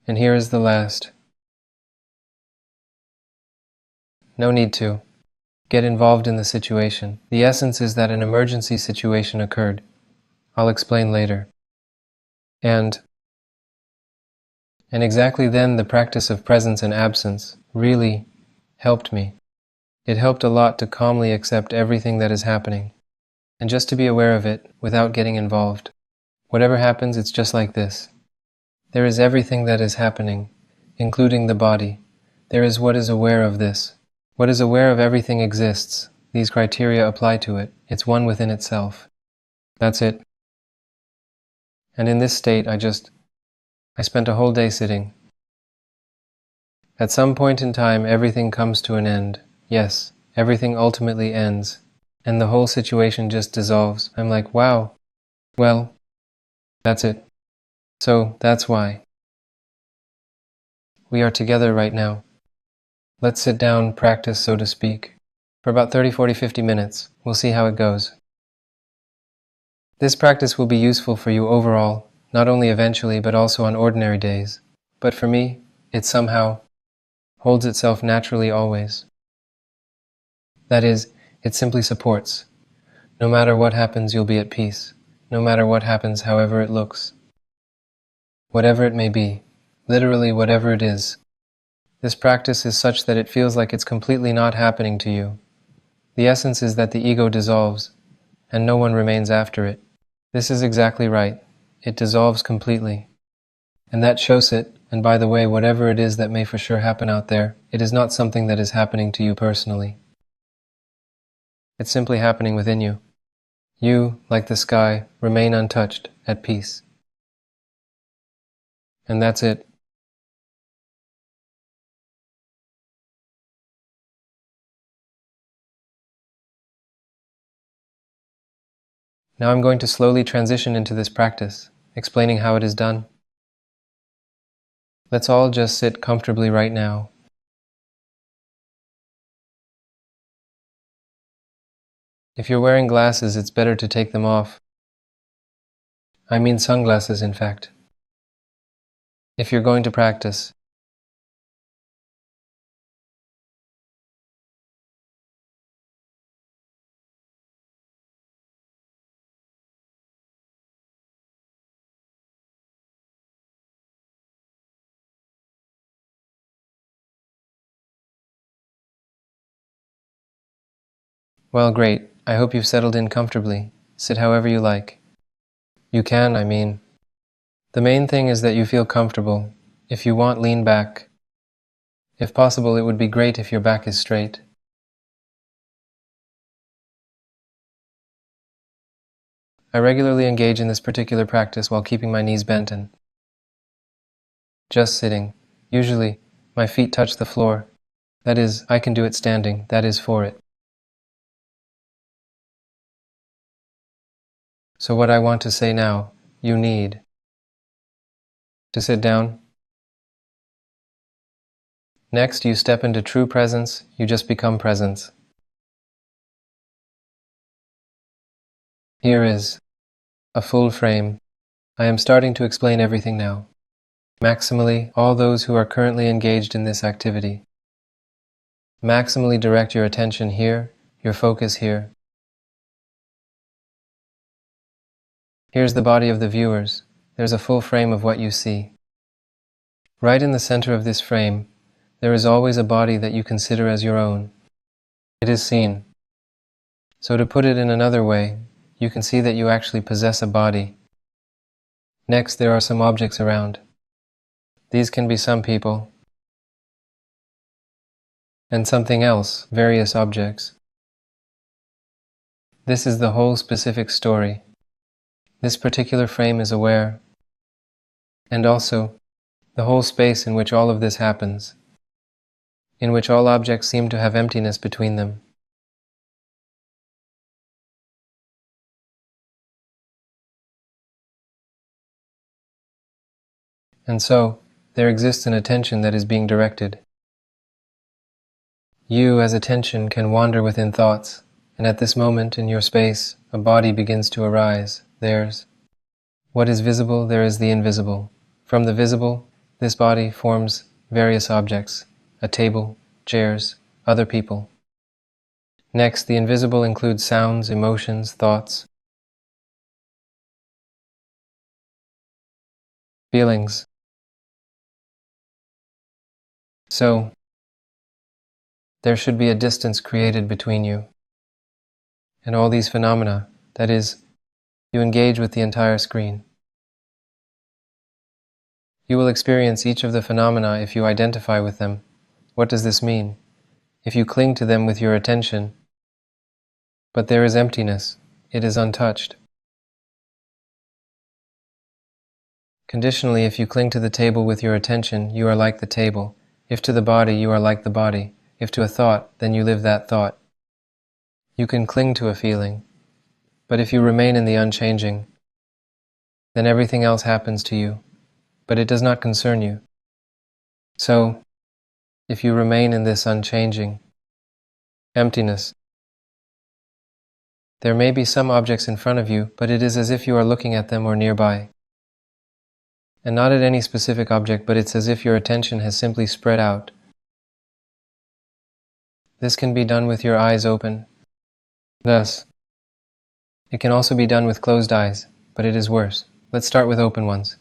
And here is the last. No need to get involved in the situation. The essence is that an emergency situation occurred. I'll explain later. And exactly then the practice of presence and absence really helped me. It helped a lot to calmly accept everything that is happening, and just to be aware of it without getting involved. Whatever happens, it's just like this. There is everything that is happening, including the body. There is what is aware of this. What is aware of everything exists. These criteria apply to it. It's one within itself. That's it. And in this state, I spent a whole day sitting. At some point in time, everything comes to an end. Yes, everything ultimately ends, and the whole situation just dissolves. I'm like, wow. Well, that's it. So that's why we are together right now. Let's sit down, practice, so to speak, for about 30, 40, 50 minutes. We'll see how it goes. This practice will be useful for you overall, not only eventually, but also on ordinary days. But for me, it somehow holds itself naturally always. That is, it simply supports. No matter what happens, you'll be at peace. No matter what happens, however it looks. Whatever it may be, literally whatever it is. This practice is such that it feels like it's completely not happening to you. The essence is that the ego dissolves, and no one remains after it. This is exactly right. It dissolves completely. And that shows it, and by the way, whatever it is that may for sure happen out there, it is not something that is happening to you personally. It's simply happening within you. You, like the sky, remain untouched, at peace. And that's it. Now I'm going to slowly transition into this practice, explaining how it is done. Let's all just sit comfortably right now. If you're wearing glasses, it's better to take them off. I mean sunglasses, in fact. If you're going to practice. Well, great. I hope you've settled in comfortably. Sit however you like. You can, I mean. The main thing is that you feel comfortable. If you want, lean back. If possible, it would be great if your back is straight. I regularly engage in this particular practice while keeping my knees bent and just sitting. Usually, my feet touch the floor. That is, I can do it standing. That is for it. So what I want to say now, you need to sit down. Next, you step into true presence. You just become presence. Here is a full frame. I am starting to explain everything now. Maximally, all those who are currently engaged in this activity. Maximally direct your attention here, your focus here. Here's the body of the viewers. There's a full frame of what you see. Right in the center of this frame, there is always a body that you consider as your own. It is seen. So to put it in another way, you can see that you actually possess a body. Next, there are some objects around. These can be some people, and something else, various objects. This is the whole specific story. This particular frame is aware, and also the whole space in which all of this happens, in which all objects seem to have emptiness between them. And so, there exists an attention that is being directed. You, as attention, can wander within thoughts, and at this moment in your space, a body begins to arise. There's what is visible, there is the invisible. From the visible, This body forms various objects: a table, chairs, other people. Next, the invisible includes sounds, emotions, thoughts, feelings. So, there should be a distance created between you and all these phenomena. That is, you engage with the entire screen. You will experience each of the phenomena if you identify with them. What does this mean? If you cling to them with your attention, but there is emptiness, it is untouched. Conditionally, if you cling to the table with your attention, you are like the table. If to the body, you are like the body. If to a thought, then you live that thought. You can cling to a feeling, but if you remain in the unchanging, then everything else happens to you, but it does not concern you. So, if you remain in this unchanging emptiness, there may be some objects in front of you, but it is as if you are looking at them or nearby. And not at any specific object, but it's as if your attention has simply spread out. This can be done with your eyes open. Thus, it can also be done with closed eyes, but it is worse. Let's start with open ones.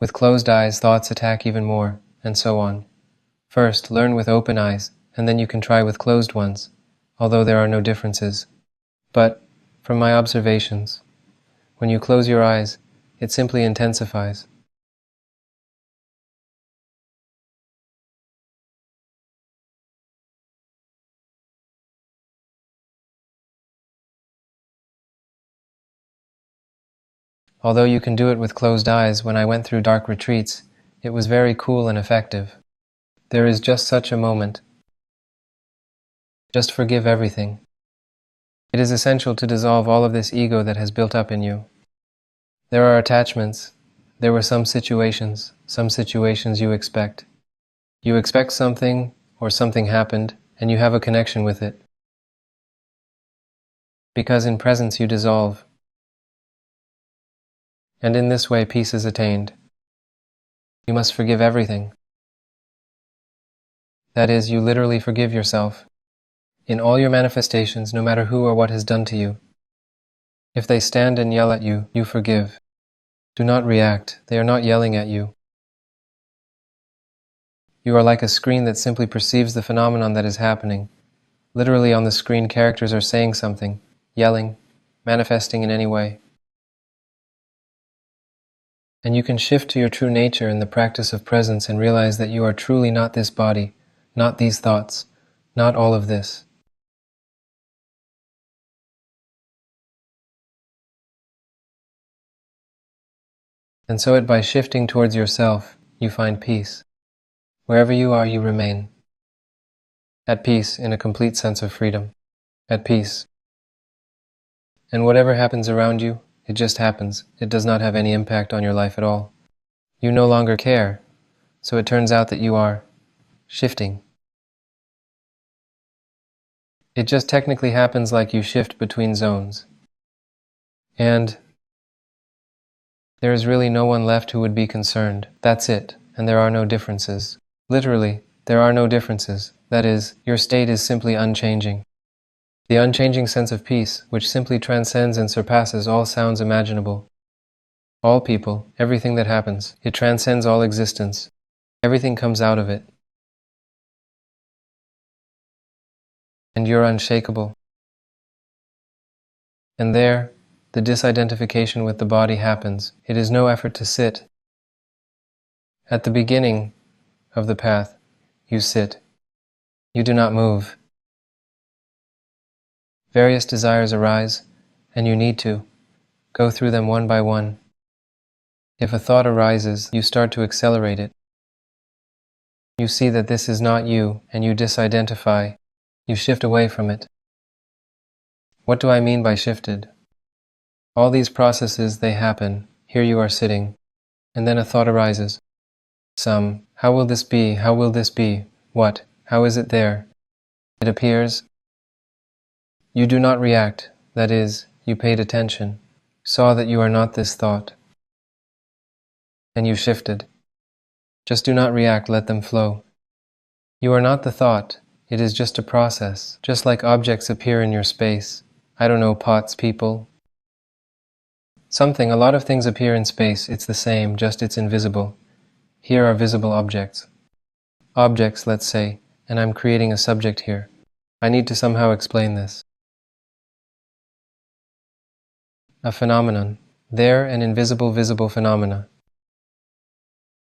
With closed eyes, thoughts attack even more, and so on. First, learn with open eyes, and then you can try with closed ones, although there are no differences. But, from my observations, when you close your eyes, it simply intensifies. Although you can do it with closed eyes, when I went through dark retreats, it was very cool and effective. There is just such a moment. Just forgive everything. It is essential to dissolve all of this ego that has built up in you. There are attachments. There were some situations you expect. You expect something, or something happened, and you have a connection with it. Because in presence you dissolve. And in this way peace is attained. You must forgive everything. That is, you literally forgive yourself. In all your manifestations, no matter who or what has done to you. If they stand and yell at you, you forgive. Do not react. They are not yelling at you. You are like a screen that simply perceives the phenomenon that is happening. Literally on the screen, characters are saying something, yelling, manifesting in any way. And you can shift to your true nature in the practice of presence and realize that you are truly not this body, not these thoughts, not all of this. And so by shifting towards yourself, you find peace. Wherever you are, you remain. At peace, in a complete sense of freedom. At peace. And whatever happens around you, it just happens. It does not have any impact on your life at all. You no longer care. So it turns out that you are shifting. It just technically happens like you shift between zones. And there is really no one left who would be concerned. That's it. And there are no differences. Literally, there are no differences. That is, your state is simply unchanging. The unchanging sense of peace, which simply transcends and surpasses all sounds imaginable. All people, everything that happens, it transcends all existence. Everything comes out of it. And you're unshakable. And there, the disidentification with the body happens. It is no effort to sit. At the beginning of the path, you sit. You do not move. Various desires arise, and you need to go through them one by one. If a thought arises, you start to accelerate it. You see that this is not you, and you disidentify. You shift away from it. What do I mean by shifted? All these processes, they happen. Here you are sitting, and then a thought arises. How will this be? How will this be? What? How is it there? It appears. You do not react. That is, you paid attention, saw that you are not this thought, and you shifted. Just do not react, let them flow. You are not the thought, it is just a process, just like objects appear in your space. I don't know, pots, people. Something, a lot of things appear in space, it's the same, just it's invisible. Here are visible objects. Objects, let's say, and I'm creating a subject here. I need to somehow explain this. A phenomenon. There, an invisible, visible phenomena.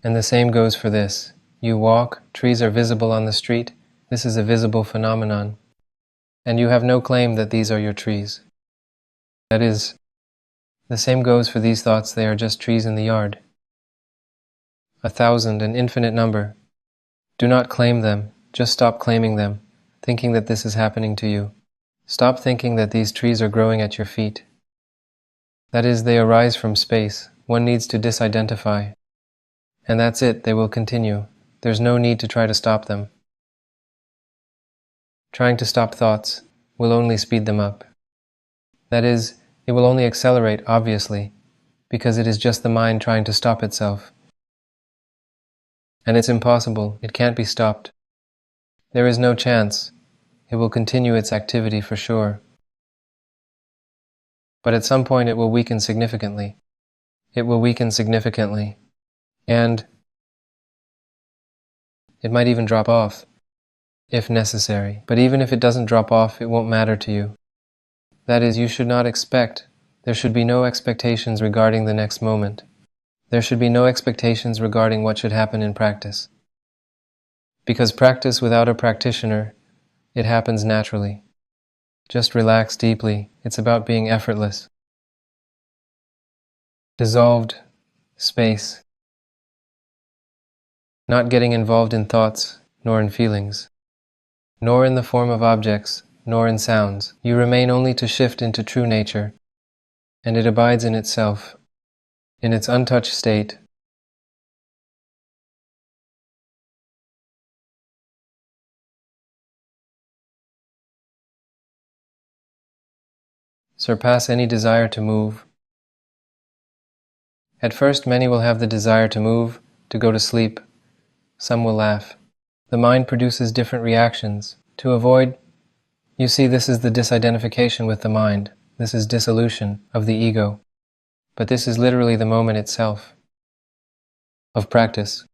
And the same goes for this. You walk, trees are visible on the street, this is a visible phenomenon. And you have no claim that these are your trees. That is, the same goes for these thoughts, they are just trees in the yard. 1,000, an infinite number. Do not claim them, just stop claiming them, thinking that this is happening to you. Stop thinking that these trees are growing at your feet. That is, they arise from space. One needs to disidentify. And that's it, they will continue. There's no need to try to stop them. Trying to stop thoughts will only speed them up. That is, it will only accelerate, obviously, because it is just the mind trying to stop itself. And it's impossible, it can't be stopped. There is no chance. It will continue its activity for sure. But at some point it will weaken significantly. It will weaken significantly. And it might even drop off, if necessary. But even if it doesn't drop off, it won't matter to you. That is, you should not expect. There should be no expectations regarding the next moment. There should be no expectations regarding what should happen in practice. Because practice without a practitioner, it happens naturally. Just relax deeply. It's about being effortless. Dissolved space. Not getting involved in thoughts, nor in feelings, nor in the form of objects, nor in sounds. You remain only to shift into true nature, and it abides in itself, in its untouched state. Surpass any desire to move. At first, many will have the desire to move, to go to sleep. Some will laugh. The mind produces different reactions. To avoid, you see, this is the disidentification with the mind. This is dissolution of the ego. But this is literally the moment itself of practice.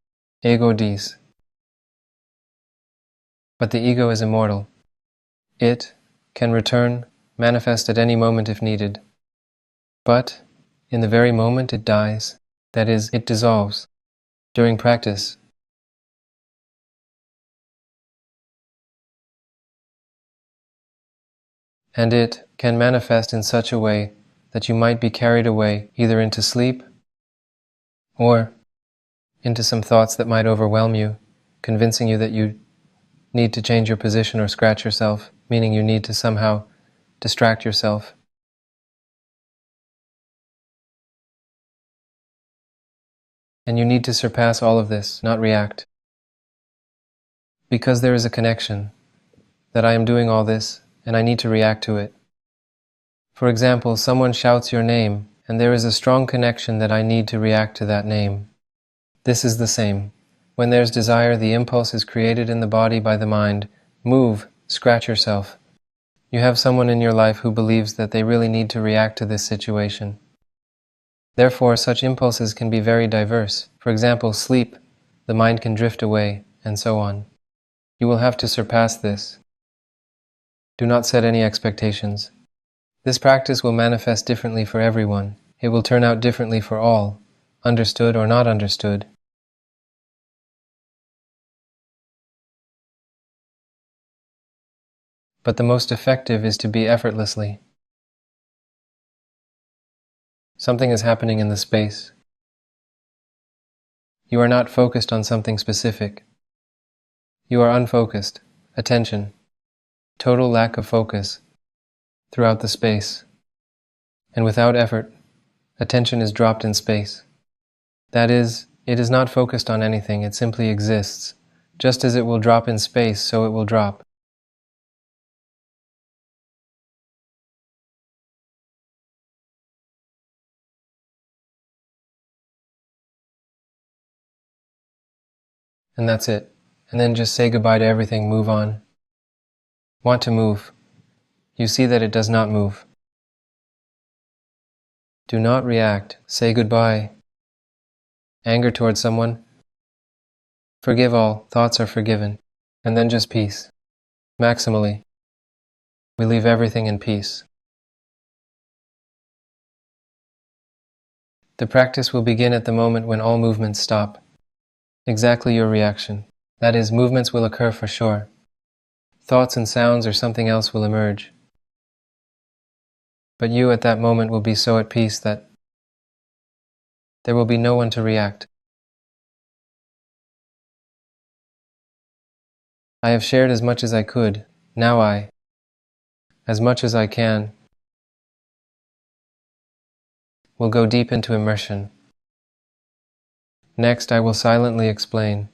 Ego dis. But the ego is immortal. It can return, manifest at any moment if needed. But in the very moment it dies, that is, it dissolves, during practice. And it can manifest in such a way that you might be carried away either into sleep or into some thoughts that might overwhelm you, convincing you that you need to change your position or scratch yourself, meaning you need to somehow distract yourself. And you need to surpass all of this, not react. Because there is a connection, that I am doing all this, and I need to react to it. For example, someone shouts your name, and there is a strong connection that I need to react to that name. This is the same. When there's desire, the impulse is created in the body by the mind. Move, scratch yourself. You have someone in your life who believes that they really need to react to this situation. Therefore, such impulses can be very diverse. For example, sleep, the mind can drift away, and so on. You will have to surpass this. Do not set any expectations. This practice will manifest differently for everyone. It will turn out differently for all, understood or not understood. But the most effective is to be effortlessly. Something is happening in the space. You are not focused on something specific. You are unfocused. Attention. Total lack of focus throughout the space. And without effort, attention is dropped in space. That is, it is not focused on anything, it simply exists. Just as it will drop in space, so it will drop. and that's it. And then just say goodbye to everything, move on. Want to move. You see that it does not move. Do not react. Say goodbye. Anger towards someone. Forgive all. Thoughts are forgiven. And then just peace. Maximally. We leave everything in peace. The practice will begin at the moment when all movements stop. Exactly your reaction. That is, movements will occur for sure. Thoughts and sounds or something else will emerge. But you at that moment will be so at peace that there will be no one to react. I have shared as much as I could. Now as much as I can, will go deep into immersion. Next, I will silently explain.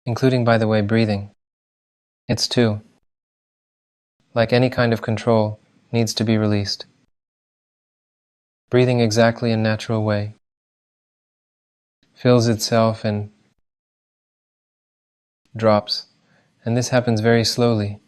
Including, by the way, breathing. It's too, like any kind of control, needs to be released. Breathing exactly in natural way. Fills itself and drops, and this happens very slowly.